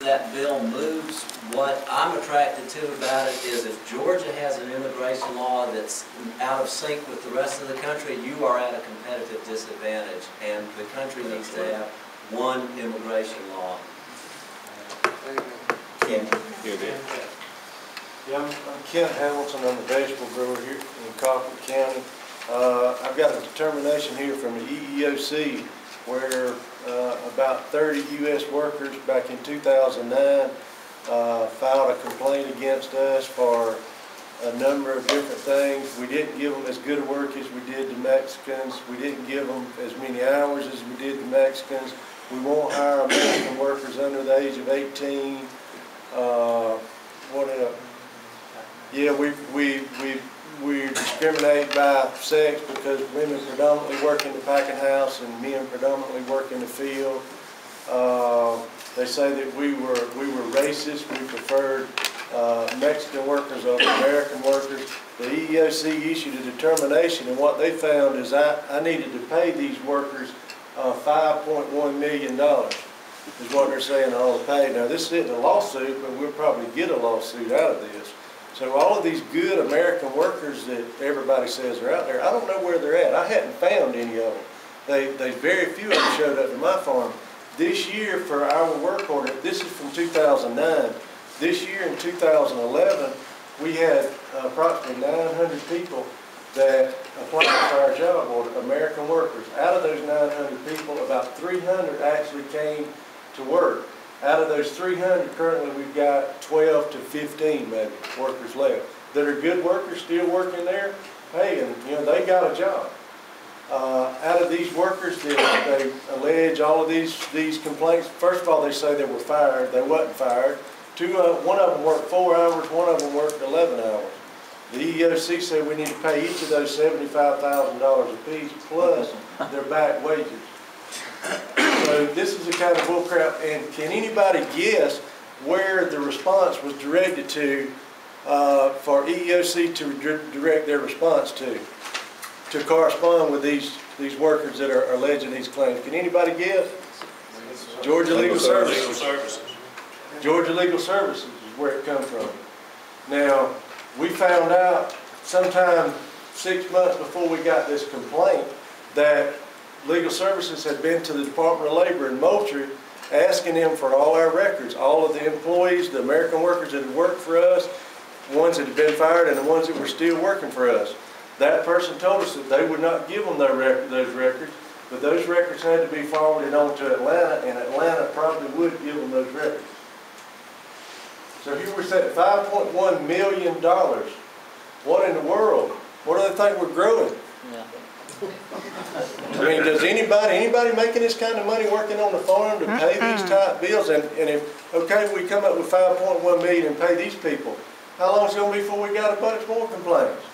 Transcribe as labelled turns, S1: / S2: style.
S1: that bill moves, what I'm attracted to about it is if Georgia has an immigration law that's out of sync with the rest of the country, you are at a competitive disadvantage, and the country needs to have one immigration law.
S2: Ken?
S3: Yeah, I'm Kent Hamilton. I'm a vegetable grower here in Coffee County. I've got a determination here from the EEOC where about 30 U.S. workers back in 2009 filed a complaint against us for a number of different things. We didn't give them as good a work as we did the Mexicans. We didn't give them as many hours as we did the Mexicans. We won't hire American workers under the age of 18. What else? Yeah, we discriminate by sex because women predominantly work in the packing house and men predominantly work in the field. They say that we were racist. We preferred Mexican workers over American workers. The EEOC issued a determination, and what they found is I needed to pay these workers $5.1 million is what they're saying I ought to pay. Now this isn't a lawsuit, but we'll probably get a lawsuit out of this. So all of these good American workers that everybody says are out there, I don't know where they're at. I hadn't found any of them. They very few of them showed up at my farm. This year for our work order, this is from 2009. This year in 2011, we had approximately 900 people that applied for our job order, American workers. Out of those 900 people, about 300 actually came to work. Out of those 300, currently we've got 12 to 15 maybe workers left that are good workers still working there. Hey, and you know they got a job. Out of these workers, they allege all of these complaints. First of all, they say they were fired. They wasn't fired. One of them worked 4 hours. One of them worked 11 hours. The EEOC said we need to pay each of those $75,000 apiece plus their back wages. So this is the kind of bullcrap. And can anybody guess where the response was directed to for EEOC to direct their response to correspond with these workers that are alleging these claims? Can anybody guess? Georgia Legal Services. Georgia Legal Services is where it comes from. Now, we found out sometime 6 months before we got this complaint that Legal Services had been to the Department of Labor in Moultrie asking them for all our records, all of the employees, the American workers that had worked for us, ones that had been fired and the ones that were still working for us. That person told us that they would not give them those records, but those records had to be forwarded on to Atlanta, and Atlanta probably would give them those records. So here we're saying $5.1 million. What in the world? What do they think we're growing?
S1: Yeah.
S3: I mean, does anybody making this kind of money working on the farm to pay these type bills? And if, okay, we come up with $5.1 million and pay these people, how long is it going to be before we got a bunch more complaints?